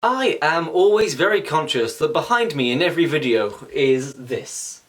I am always very conscious that behind me in every video is this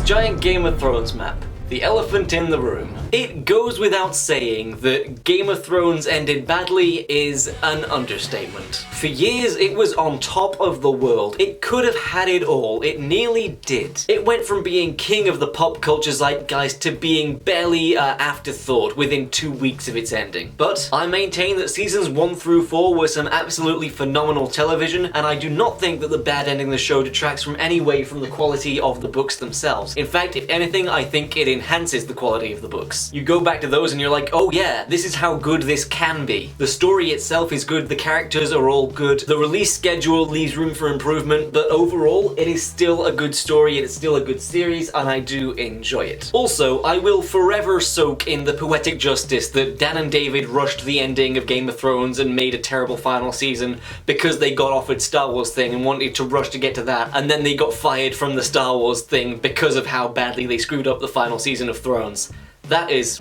giant Game of Thrones map. The elephant in the room. It goes without saying that Game of Thrones ended badly is an understatement. For years it was on top of the world. It could have had it all. It nearly did. It went from being king of the pop culture zeitgeist to being barely an afterthought within 2 weeks of its ending. But I maintain that seasons 1 through 4 were some absolutely phenomenal television, and I do not think that the bad ending of the show detracts from any way from the quality of the books themselves. In fact, if anything, I think it enhances the quality of the books. You go back to those and you're like, oh yeah, this is how good this can be. The story itself is good, the characters are all good, the release schedule leaves room for improvement, but overall, it is still a good story, it is still a good series, and I do enjoy it. Also, I will forever soak in the poetic justice that Dan and David rushed the ending of Game of Thrones and made a terrible final season because they got offered Star Wars thing and wanted to rush to get to that, and then they got fired from the Star Wars thing because of how badly they screwed up the final season of Thrones. That is...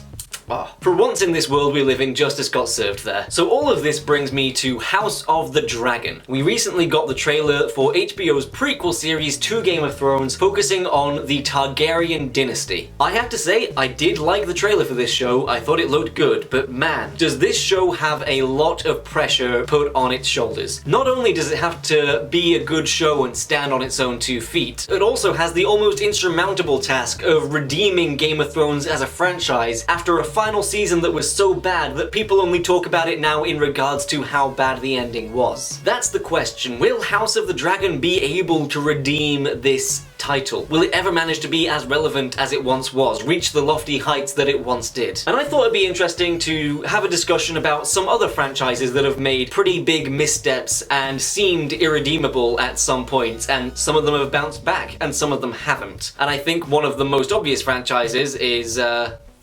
For once in this world we live in, justice got served there. So all of this brings me to House of the Dragon. We recently got the trailer for HBO's prequel series to Game of Thrones, focusing on the Targaryen dynasty. I have to say, I did like the trailer for this show, I thought it looked good, but man, does this show have a lot of pressure put on its shoulders. Not only does it have to be a good show and stand on its own 2 feet, it also has the almost insurmountable task of redeeming Game of Thrones as a franchise after a final season that was so bad that people only talk about it now in regards to how bad the ending was. That's the question. Will House of the Dragon be able to redeem this title? Will it ever manage to be as relevant as it once was, reach the lofty heights that it once did? And I thought it'd be interesting to have a discussion about some other franchises that have made pretty big missteps and seemed irredeemable at some point, and some of them have bounced back and some of them haven't. And I think one of the most obvious franchises is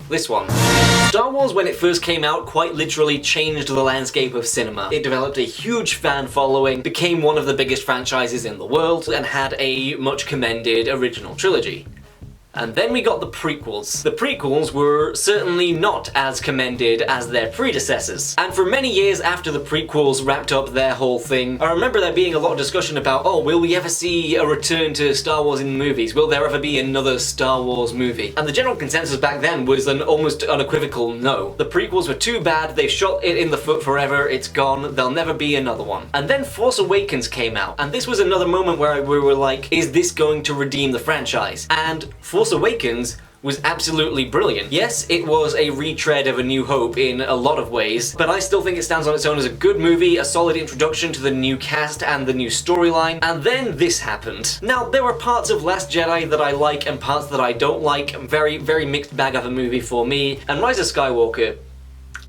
this one. Star Wars, when it first came out, quite literally changed the landscape of cinema. It developed a huge fan following, became one of the biggest franchises in the world, and had a much commended original trilogy. And then we got the prequels. The prequels were certainly not as commended as their predecessors. And for many years after the prequels wrapped up their whole thing, I remember there being a lot of discussion about, oh, will we ever see a return to Star Wars in movies? Will there ever be another Star Wars movie? And the general consensus back then was an almost unequivocal no. The prequels were too bad, they've shot it in the foot forever, it's gone, there'll never be another one. And then Force Awakens came out, and this was another moment where we were like, is this going to redeem the franchise? And Force Awakens was absolutely brilliant. Yes, it was a retread of A New Hope in a lot of ways, but I still think it stands on its own as a good movie, a solid introduction to the new cast and the new storyline, and then this happened. Now, there were parts of Last Jedi that I like and parts that I don't like, very, very mixed bag of a movie for me, and Rise of Skywalker,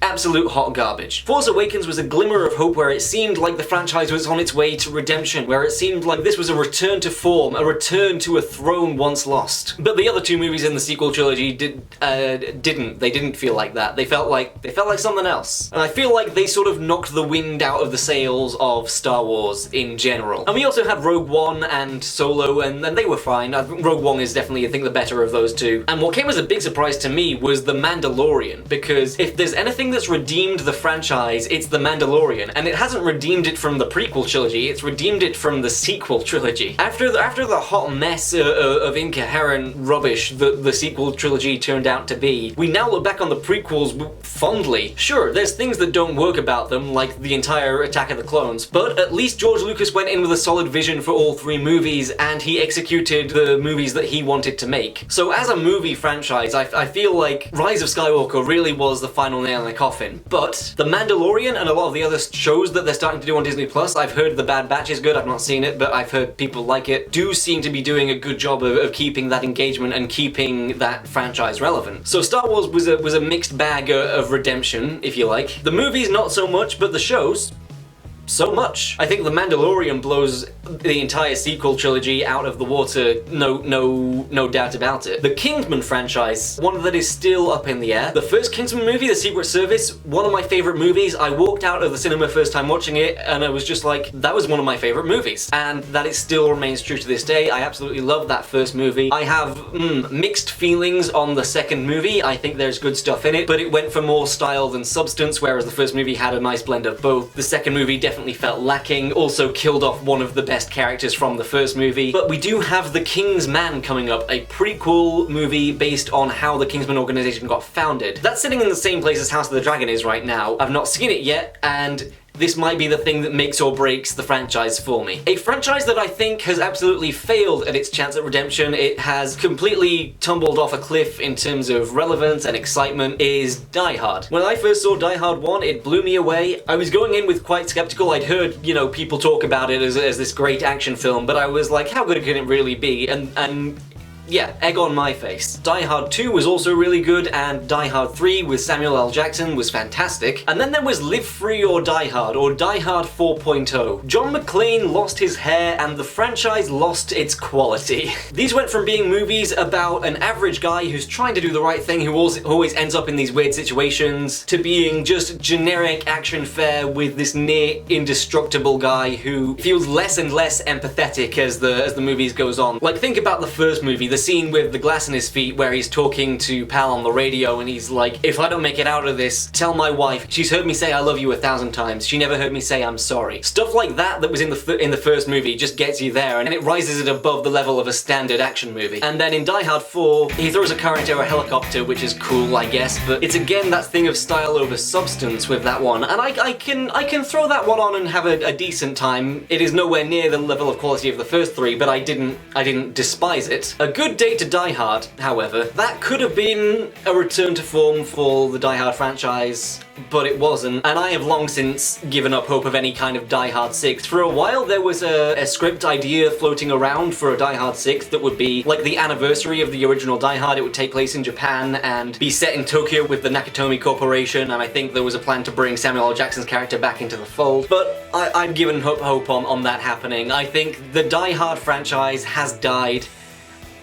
absolute hot garbage. Force Awakens was a glimmer of hope where it seemed like the franchise was on its way to redemption, where it seemed like this was a return to form, a return to a throne once lost. But the other 2 movies in the sequel trilogy didn't. They didn't feel like that. They felt like something else. And I feel like they sort of knocked the wind out of the sails of Star Wars in general. And we also had Rogue One and Solo, and they were fine. I think Rogue One is definitely, I think, the better of those 2. And what came as a big surprise to me was The Mandalorian, because if there's anything that's redeemed the franchise, it's The Mandalorian, and it hasn't redeemed it from the prequel trilogy, it's redeemed it from the sequel trilogy. After the hot mess of incoherent rubbish that the sequel trilogy turned out to be, we now look back on the prequels fondly. Sure, there's things that don't work about them, like the entire Attack of the Clones, but at least George Lucas went in with a solid vision for all 3 movies, and he executed the movies that he wanted to make. So as a movie franchise, I feel like Rise of Skywalker really was the final nail in the coffin. But The Mandalorian and a lot of the other shows that they're starting to do on Disney Plus, I've heard The Bad Batch is good, I've not seen it, but I've heard people like it, do seem to be doing a good job of keeping that engagement and keeping that franchise relevant. So Star Wars was a mixed bag of redemption, if you like. The movies not so much, but the shows, so much. I think The Mandalorian blows the entire sequel trilogy out of the water, no doubt about it. The Kingsman franchise, one that is still up in the air. The first Kingsman movie, The Secret Service, one of my favorite movies. I walked out of the cinema first time watching it and I was just like, that was one of my favorite movies. And that it still remains true to this day. I absolutely love that first movie. I have mixed feelings on the second movie. I think there's good stuff in it, but it went for more style than substance, whereas the first movie had a nice blend of both. The second movie definitely definitely felt lacking, also killed off one of the best characters from the first movie. But we do have The Kingsman coming up, a prequel movie based on how the Kingsman organization got founded. That's sitting in the same place as House of the Dragon is right now. I've not seen it yet, and this might be the thing that makes or breaks the franchise for me. A franchise that I think has absolutely failed at its chance at redemption, it has completely tumbled off a cliff in terms of relevance and excitement, is Die Hard. When I first saw Die Hard 1, it blew me away. I was going in with quite skeptical. I'd heard, you know, people talk about it as this great action film, but I was like, how good can it really be? And yeah, egg on my face. Die Hard 2 was also really good, and Die Hard 3 with Samuel L. Jackson was fantastic. And then there was Live Free or Die Hard 4.0. John McClane lost his hair and the franchise lost its quality. These went from being movies about an average guy who's trying to do the right thing, who always ends up in these weird situations, to being just generic action fare with this near indestructible guy who feels less and less empathetic as the movies goes on. Like, think about the first movie, the scene with the glass in his feet where he's talking to Pal on the radio and he's like, if I don't make it out of this, tell my wife. She's heard me say I love you 1,000 times. She never heard me say I'm sorry. Stuff like that was in the first movie just gets you there, and it rises it above the level of a standard action movie. And then in Die Hard 4, he throws a car into a helicopter, which is cool, I guess, but it's again that thing of style over substance with that one. And I can throw that one on and have a decent time. It is nowhere near the level of quality of the first three, but I didn't despise it. A good day to Die Hard, however, that could have been a return to form for the Die Hard franchise, but it wasn't, and I have long since given up hope of any kind of Die Hard 6. For a while there was a script idea floating around for a Die Hard 6 that would be like the anniversary of the original Die Hard. It would take place in Japan and be set in Tokyo with the Nakatomi Corporation, and I think there was a plan to bring Samuel L. Jackson's character back into the fold, but I've given hope on that happening. I think the Die Hard franchise has died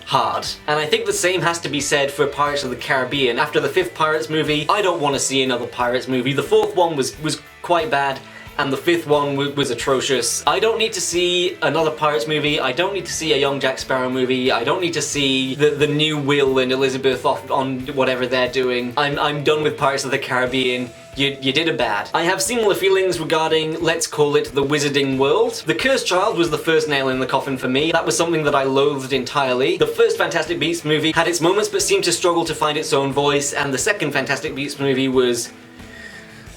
hard. And I think the same has to be said for Pirates of the Caribbean. After the 5th Pirates movie, I don't want to see another Pirates movie. The 4th one was quite bad, and the 5th one was atrocious. I don't need to see another Pirates movie. I don't need to see a young Jack Sparrow movie. I don't need to see the new Will and Elizabeth off on whatever they're doing. I'm done with Pirates of the Caribbean. You did a bad. I have similar feelings regarding, let's call it, the Wizarding World. The Cursed Child was the first nail in the coffin for me. That was something that I loathed entirely. The first Fantastic Beasts movie had its moments but seemed to struggle to find its own voice, and the second Fantastic Beasts movie was...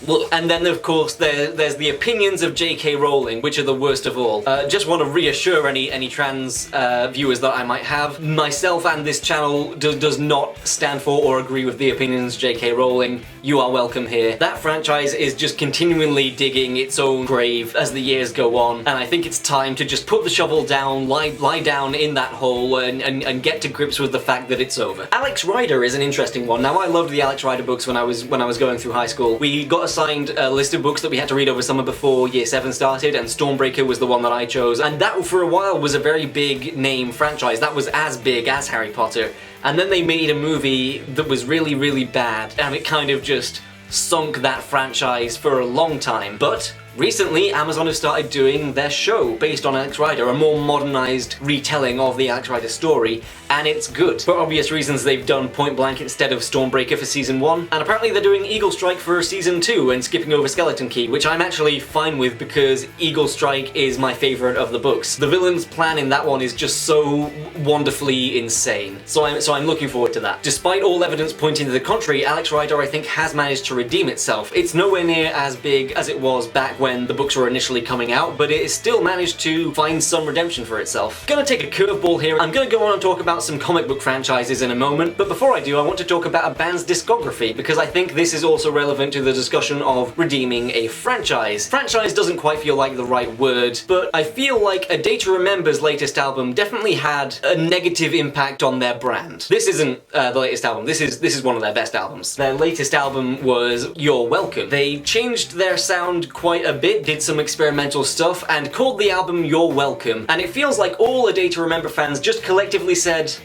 well, and then of course there's the opinions of J.K. Rowling, which are the worst of all. Just want to reassure any trans viewers that I might have, myself and this channel does not stand for or agree with the opinions of J.K. Rowling. You are welcome here. That franchise is just continually digging its own grave as the years go on, and I think it's time to just put the shovel down, lie down in that hole, and get to grips with the fact that it's over. Alex Rider is an interesting one. Now, I loved the Alex Rider books when I was going through high school. We got assigned a list of books that we had to read over summer before Year 7 started, and Stormbreaker was the one that I chose, and that for a while was a very big name franchise. That was as big as Harry Potter. And then they made a movie that was really, really bad, and it kind of just sunk that franchise for a long time. But recently, Amazon have started doing their show based on Alex Rider, a more modernized retelling of the Alex Rider story, and it's good. For obvious reasons, they've done Point Blank instead of Stormbreaker for season 1, and apparently they're doing Eagle Strike for season 2 and skipping over Skeleton Key, which I'm actually fine with because Eagle Strike is my favorite of the books. The villain's plan in that one is just so wonderfully insane. So I'm looking forward to that. Despite all evidence pointing to the contrary, Alex Rider, I think, has managed to redeem itself. It's nowhere near as big as it was back when the books were initially coming out, but it has still managed to find some redemption for itself. Gonna take a curveball here. I'm gonna go on and talk about some comic book franchises in a moment, but before I do, I want to talk about a band's discography, because I think this is also relevant to the discussion of redeeming a franchise. Franchise doesn't quite feel like the right word, but I feel like A Day to Remember's latest album definitely had a negative impact on their brand. This isn't the latest album, this is one of their best albums. Their latest album was You're Welcome. They changed their sound quite a bit, did some experimental stuff, and called the album You're Welcome, and it feels like all A Day to Remember fans just collectively said,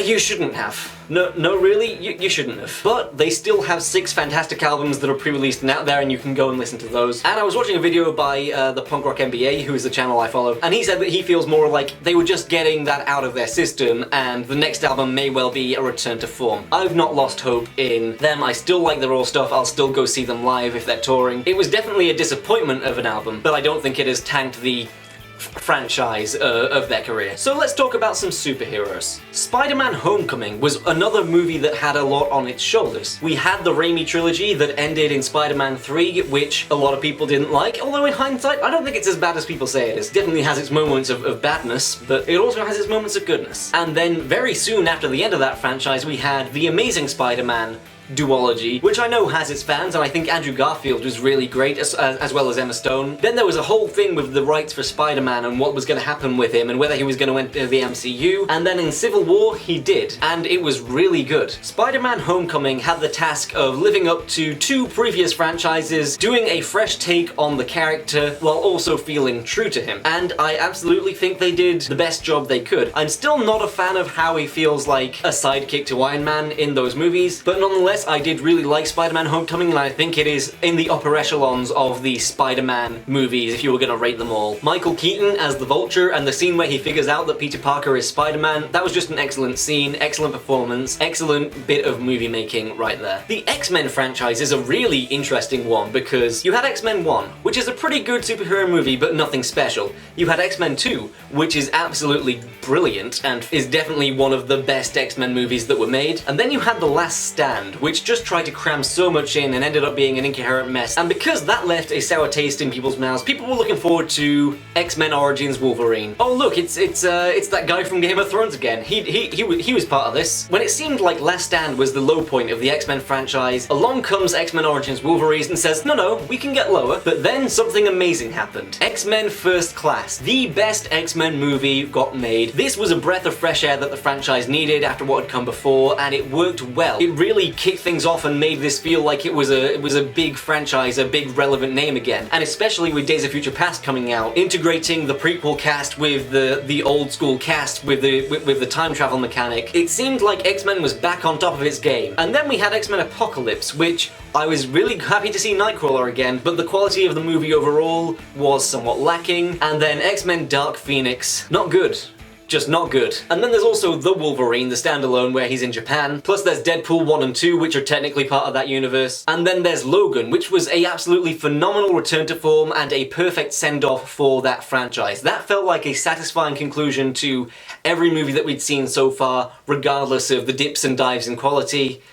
You shouldn't have. No, really, you shouldn't have. But they still have 6 fantastic albums that are pre-released and out there, and you can go and listen to those. And I was watching a video by the Punk Rock MBA, who is the channel I follow, and he said that he feels more like they were just getting that out of their system, and the next album may well be a return to form. I've not lost hope in them. I still like their old stuff. I'll still go see them live if they're touring. It was definitely a disappointment of an album, but I don't think it has tanked the franchise of their career. So let's talk about some superheroes. Spider-Man Homecoming was another movie that had a lot on its shoulders. We had the Raimi trilogy that ended in Spider-Man 3, which a lot of people didn't like, although in hindsight, I don't think it's as bad as people say it is. It definitely has its moments of badness, but it also has its moments of goodness. And then very soon after the end of that franchise, we had The Amazing Spider-Man duology, which I know has its fans, and I think Andrew Garfield was really great, as well as Emma Stone. Then there was a whole thing with the rights for Spider-Man and what was going to happen with him and whether he was going to enter the MCU, and then in Civil War he did, and it was really good. Spider-Man Homecoming had the task of living up to 2 previous franchises, doing a fresh take on the character while also feeling true to him, and I absolutely think they did the best job they could. I'm still not a fan of how he feels like a sidekick to Iron Man in those movies, but nonetheless I did really like Spider-Man Homecoming, and I think it is in the upper echelons of the Spider-Man movies if you were going to rate them all. Michael Keaton as the Vulture, and the scene where he figures out that Peter Parker is Spider-Man, that was just an excellent scene, excellent performance, excellent bit of movie making right there. The X-Men franchise is a really interesting one because you had X-Men 1, which is a pretty good superhero movie but nothing special. You had X-Men 2, which is absolutely brilliant and is definitely one of the best X-Men movies that were made. And then you had The Last Stand, which just tried to cram so much in and ended up being an incoherent mess. And because that left a sour taste in people's mouths, people were looking forward to X-Men Origins Wolverine. Oh look, it's that guy from Game of Thrones again. He was part of this. When it seemed like Last Stand was the low point of the X-Men franchise, along comes X-Men Origins Wolverine and says, no, we can get lower. But then something amazing happened. X-Men First Class, the best X-Men movie got made. This was a breath of fresh air that the franchise needed after what had come before, and it worked well. It really kicked things off and made this feel like it was a big franchise, a big relevant name again. And especially with Days of Future Past coming out, integrating the prequel cast with the old school cast with the time travel mechanic, it seemed like X-Men was back on top of its game. And then we had X-Men Apocalypse, which I was really happy to see Nightcrawler again, but the quality of the movie overall was somewhat lacking. And then X-Men Dark Phoenix, not good. Just not good. And then there's also The Wolverine, the standalone where he's in Japan. Plus there's Deadpool 1 and 2, which are technically part of that universe. And then there's Logan, which was a absolutely phenomenal return to form and a perfect send-off for that franchise. That felt like a satisfying conclusion to every movie that we'd seen so far, regardless of the dips and dives in quality.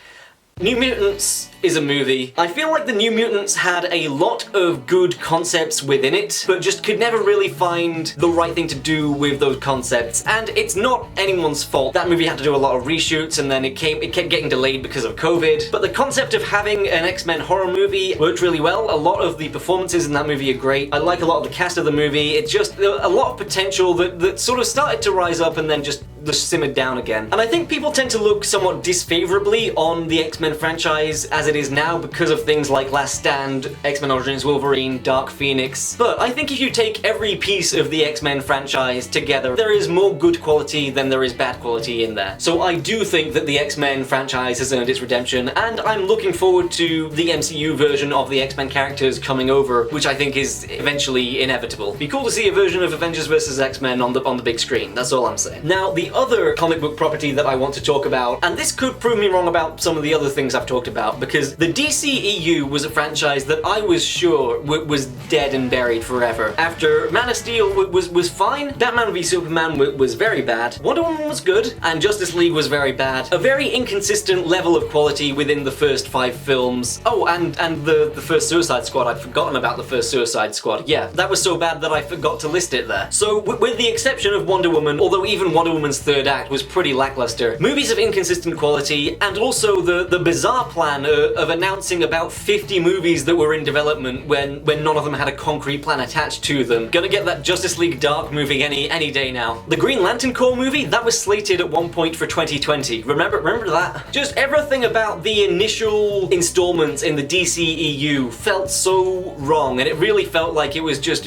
New Mutants is a movie. I feel like the New Mutants had a lot of good concepts within it, but just could never really find the right thing to do with those concepts. And it's not anyone's fault. That movie had to do a lot of reshoots, and then it kept getting delayed because of COVID. But the concept of having an X-Men horror movie worked really well. A lot of the performances in that movie are great. I like a lot of the cast of the movie. It's just a lot of potential that sort of started to rise up and then just simmered down again. And I think people tend to look somewhat disfavorably on the X-Men franchise as it is now because of things like Last Stand, X-Men Origins Wolverine, Dark Phoenix. But I think if you take every piece of the X-Men franchise together, there is more good quality than there is bad quality in there. So I do think that the X-Men franchise has earned its redemption, and I'm looking forward to the MCU version of the X-Men characters coming over, which I think is eventually inevitable. Be cool to see a version of Avengers vs. X-Men on the big screen, that's all I'm saying. Now, the other comic book property that I want to talk about, and this could prove me wrong about some of the other things I've talked about, because the DCEU was a franchise that I was sure was dead and buried forever. After Man of Steel was fine, Batman v Superman was very bad, Wonder Woman was good, and Justice League was very bad. A very inconsistent level of quality within the first 5 films. Oh, and the first Suicide Squad, I'd forgotten about the first Suicide Squad. Yeah, that was so bad that I forgot to list it there. So, with the exception of Wonder Woman, although even Wonder Woman's third act was pretty lackluster, movies of inconsistent quality, and also the bizarre plan of announcing about 50 movies that were in development when none of them had a concrete plan attached to them. Gonna get that Justice League Dark movie any day now. The Green Lantern Corps movie, that was slated at one point for 2020. Remember that? Just everything about the initial installments in the DCEU felt so wrong, and it really felt like it was just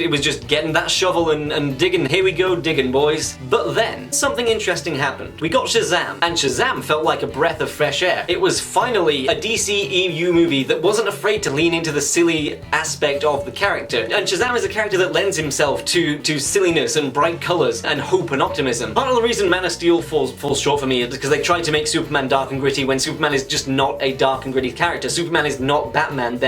getting that shovel and digging. Here we go, digging, boys. But then something interesting interesting happened. We got Shazam, and Shazam felt like a breath of fresh air. It was finally a DCEU movie that wasn't afraid to lean into the silly aspect of the character. And Shazam is a character that lends himself to silliness and bright colours and hope and optimism. Part of the reason Man of Steel falls short for me is because they tried to make Superman dark and gritty when Superman is just not a dark and gritty character. Superman is not Batman.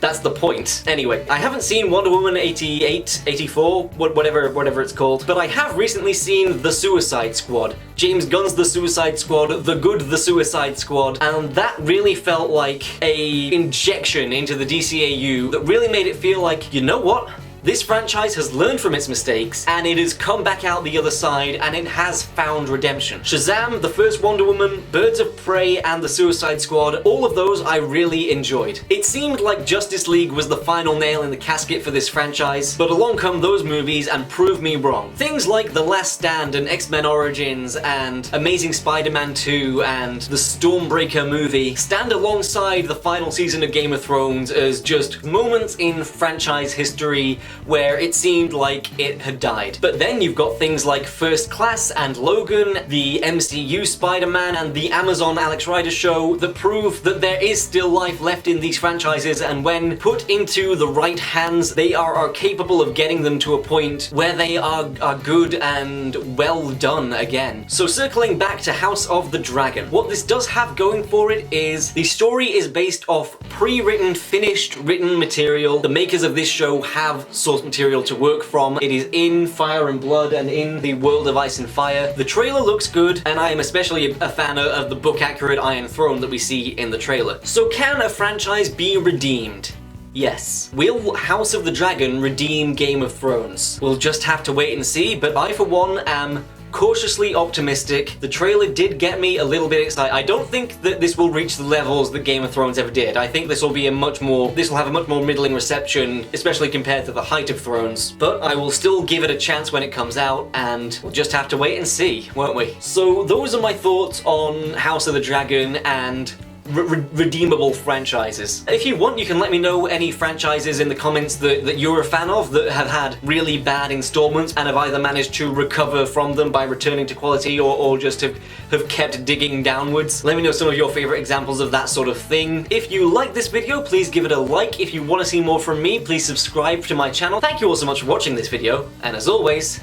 That's the point. Anyway, I haven't seen Wonder Woman 88, 84, whatever it's called, but I have recently seen The Suicide Squad. James Gunn's The Suicide Squad, the good The Suicide Squad, and that really felt like a injection into the DCEU that really made it feel like, you know what? This franchise has learned from its mistakes, and it has come back out the other side, and it has found redemption. Shazam, the first Wonder Woman, Birds of Prey, and The Suicide Squad, all of those I really enjoyed. It seemed like Justice League was the final nail in the casket for this franchise, but along come those movies and prove me wrong. Things like The Last Stand and X-Men Origins and Amazing Spider-Man 2 and the Stormbreaker movie stand alongside the final season of Game of Thrones as just moments in franchise history where it seemed like it had died. But then you've got things like First Class and Logan, the MCU Spider-Man, and the Amazon Alex Rider show that prove that there is still life left in these franchises, and when put into the right hands, they are capable of getting them to a point where they are good and well done again. So circling back to House of the Dragon, what this does have going for it is the story is based off pre-written, finished written material. The makers of this show have source material to work from. It is in Fire and Blood and in the world of Ice and Fire. The trailer looks good, and I am especially a fan of the book-accurate Iron Throne that we see in the trailer. So can a franchise be redeemed? Yes. Will House of the Dragon redeem Game of Thrones? We'll just have to wait and see, but I for one am cautiously optimistic. The trailer did get me a little bit excited. I don't think that this will reach the levels that Game of Thrones ever did. I think this will have a much more middling reception, especially compared to the height of Thrones. But I will still give it a chance when it comes out, and we'll just have to wait and see, won't we? So those are my thoughts on House of the Dragon and redeemable franchises. If you want, you can let me know any franchises in the comments that you're a fan of that have had really bad installments and have either managed to recover from them by returning to quality or just have kept digging downwards. Let me know some of your favorite examples of that sort of thing. If you like this video, please give it a like. If you want to see more from me, please subscribe to my channel. Thank you all so much for watching this video, and as always,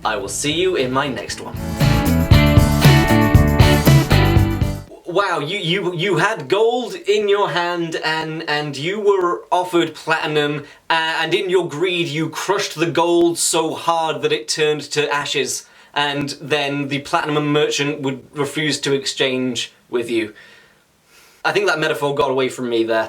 I will see you in my next one. Wow, you had gold in your hand and you were offered platinum, and in your greed you crushed the gold so hard that it turned to ashes, and then the platinum merchant would refuse to exchange with you. I think that metaphor got away from me there.